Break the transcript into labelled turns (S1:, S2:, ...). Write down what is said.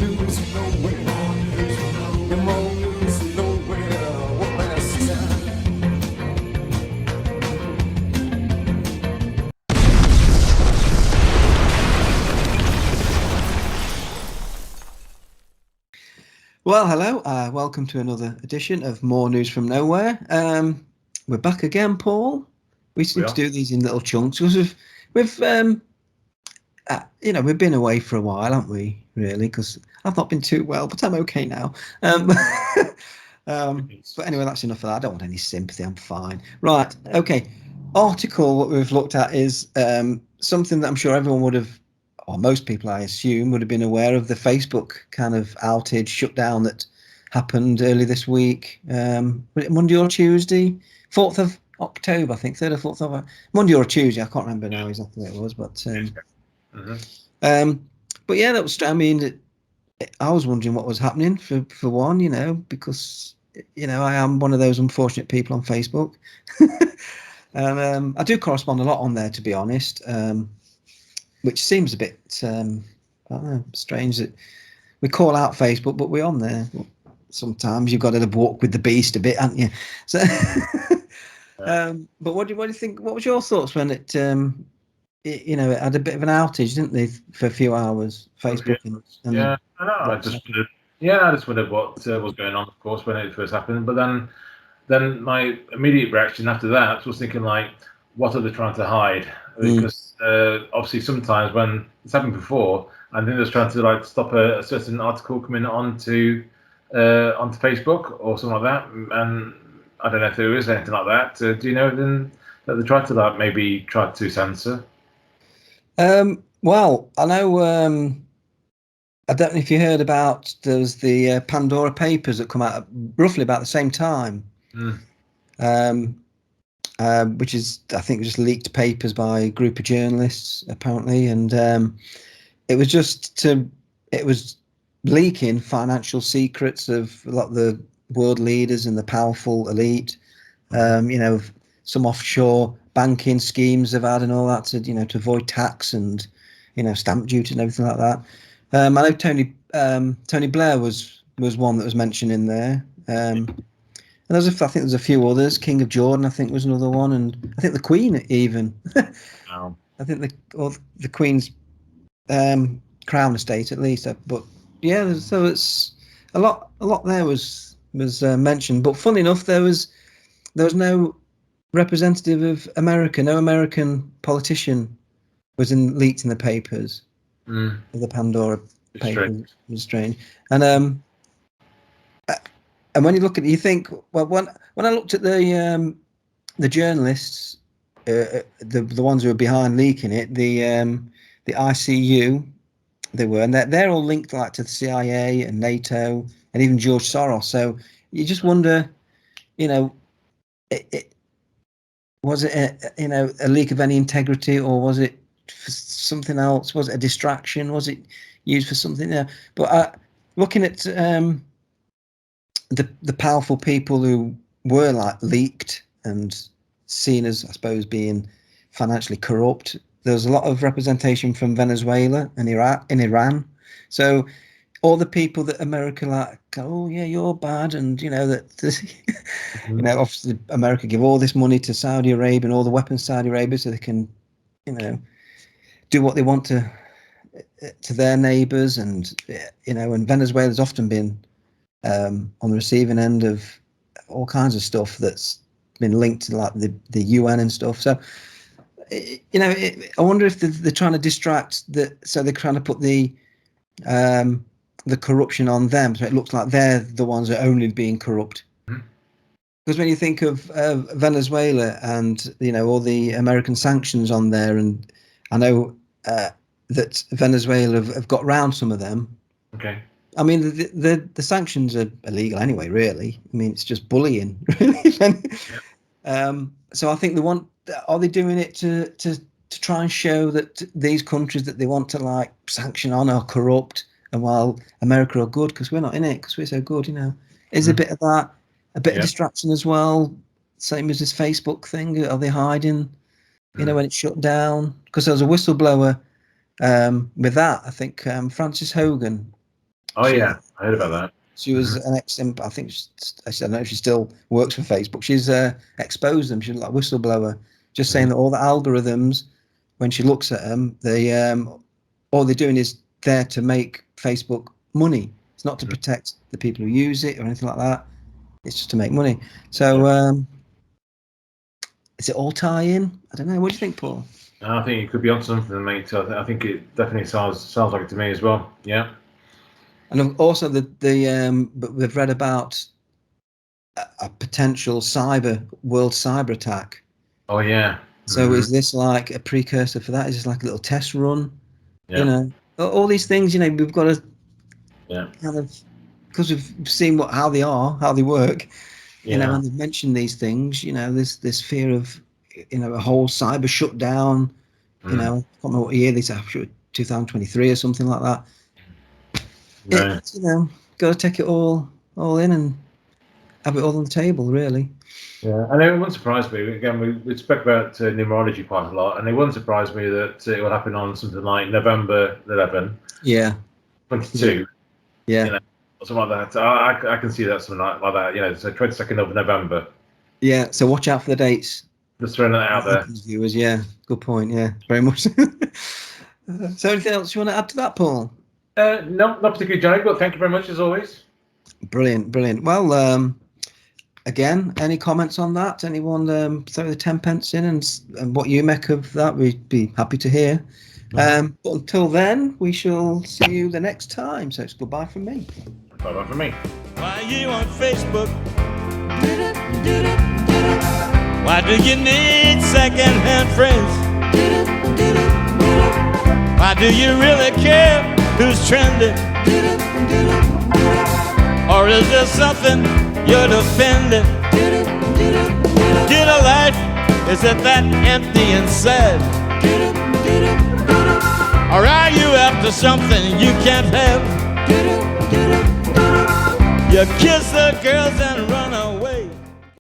S1: news from nowhere. The more news from nowhere. What can I say? Well, hello. Welcome to another edition of More News from Nowhere. We're back again, Paul. We seem to do these in little chunks because we've been away for a while, haven't we? Really, because I've not been too well, but I'm okay now. But anyway, that's enough of that. I don't want any sympathy. I'm fine. Right. Okay. Article what we've looked at is something that I'm sure everyone would have, or most people, I assume, would have been aware of, the Facebook kind of outage shutdown that happened early this week. Monday or Tuesday, 4th of October, I think, 3rd or 4th of Monday or Tuesday. I can't remember now exactly what it was, but but yeah, that was. I mean, I was wondering what was happening for one, because I am one of those unfortunate people on Facebook, and I do correspond a lot on there, to be honest. Which seems a bit, I don't know, strange that we call out Facebook, but we're on there. Sometimes you've got to walk with the beast a bit, haven't you? So, but what do you think? What was your thoughts when it had a bit of an outage, didn't they, for a few hours? Facebook.
S2: I just wondered what was going on, of course, when it first happened. But then my immediate reaction after that was thinking, like, what are they trying to hide? Because obviously sometimes when it's happened before, I think they're trying to stop a certain article coming onto Facebook or something like that. And I don't know if there is anything like that. Do you know then that they tried to maybe try to censor?
S1: Well, I know. I don't know if you heard about there's the Pandora Papers that come out roughly about the same time. Which is, I think, just leaked papers by a group of journalists, apparently, and it was leaking financial secrets of a lot of the world leaders and the powerful elite. Some offshore banking schemes they've had and all that to avoid tax and stamp duty and everything like that. I know Tony Blair was one that was mentioned in there. And I think there's a few others. King of Jordan, I think, was another one, and I think the Queen even.
S2: Wow.
S1: I think the Queen's crown estate, at least. But yeah, so it's a lot there was mentioned. But funny enough, there was no representative of America, no American politician was leaked in the papers. The Pandora Papers. It was strange. And when you look at it, you think, well, when I looked at the journalists, the ones who were behind leaking it, the ICU, they were, and they're all linked to the CIA and NATO and even George Soros. So you just wonder, was it a leak of any integrity, or was it for something else? Was it a distraction? Was it used for something else? But looking at the powerful people who were leaked and seen as, I suppose, being financially corrupt, there was a lot of representation from Venezuela and Iran. So all the people that America oh yeah, you're bad, and obviously America give all this money to Saudi Arabia and all the weapons Saudi Arabia so they can do what they want to their neighbors, and and Venezuela's often been on the receiving end of all kinds of stuff that's been linked to the UN and stuff. So I wonder if they're trying to distract so they're trying to put the corruption on them, so it looks like they're the ones that are only being corrupt. Because when you think of Venezuela and all the American sanctions on there, and I know that Venezuela have got round some of them.
S2: Okay.
S1: I mean, the sanctions are illegal anyway, really. I mean, it's just bullying, really. So I think are they doing it to try and show that these countries that they want to sanction on are corrupt, and while America are good because we're not in it, because we're so good, is a bit of that, a bit of distraction as well. Same as this Facebook thing. Are they hiding, when it's shut down? Because there was a whistleblower with that. I think Francis Hogan
S2: Oh yeah, I heard about that.
S1: She was an I think I don't know if she still works for Facebook. She's exposed them. She's like a whistleblower, just saying that all the algorithms, when she looks at them, they all they're doing is there to make Facebook money. It's not to protect the people who use it or anything like that. It's just to make money. So is it all tie in? I don't know. What do you think, Paul?
S2: I think it could be on something, mate. I think it definitely sounds like it to me as well. Yeah.
S1: And also but we've read about a potential world cyber attack.
S2: Oh yeah.
S1: So is this like a precursor for that? Is this like a little test run?
S2: Yeah.
S1: You know, all these things. You know, we've got to
S2: kind
S1: of, because we've seen how they work.
S2: Yeah.
S1: You know, and they've mentioned these things. You know, there's this fear of, you know, a whole cyber shutdown. You know, I can't remember what year they said, 2023 or something like that.
S2: Right.
S1: You know, got to take it all in and have it all on the table, really.
S2: Yeah, and it wouldn't surprise me. Again, we spoke about numerology quite a lot, and it wouldn't surprise me that it will happen on something like November 11.
S1: Yeah.
S2: 22.
S1: Yeah.
S2: You know, or something like that. I can see that something like that. You know, so 22nd of November.
S1: Yeah. So watch out for the dates.
S2: Just throwing that out there.
S1: Viewers, yeah. Good point. Yeah, very much. So anything else you want to add to that, Paul?
S2: No, not particularly, Johnny, but thank you very much as always.
S1: Brilliant. Well, again, any comments on that? Anyone throw the 10 pence in and what you make of that? We'd be happy to hear. But until then, we shall see you the next time. So it's goodbye from me.
S2: Bye-bye from me.
S3: Why you on Facebook? Why do you need second-hand friends? Why do you really care who's trending? Or is there something you're defending? Get a life, is it that empty and sad? Or are you after something you can't have? You kiss the girls and run away.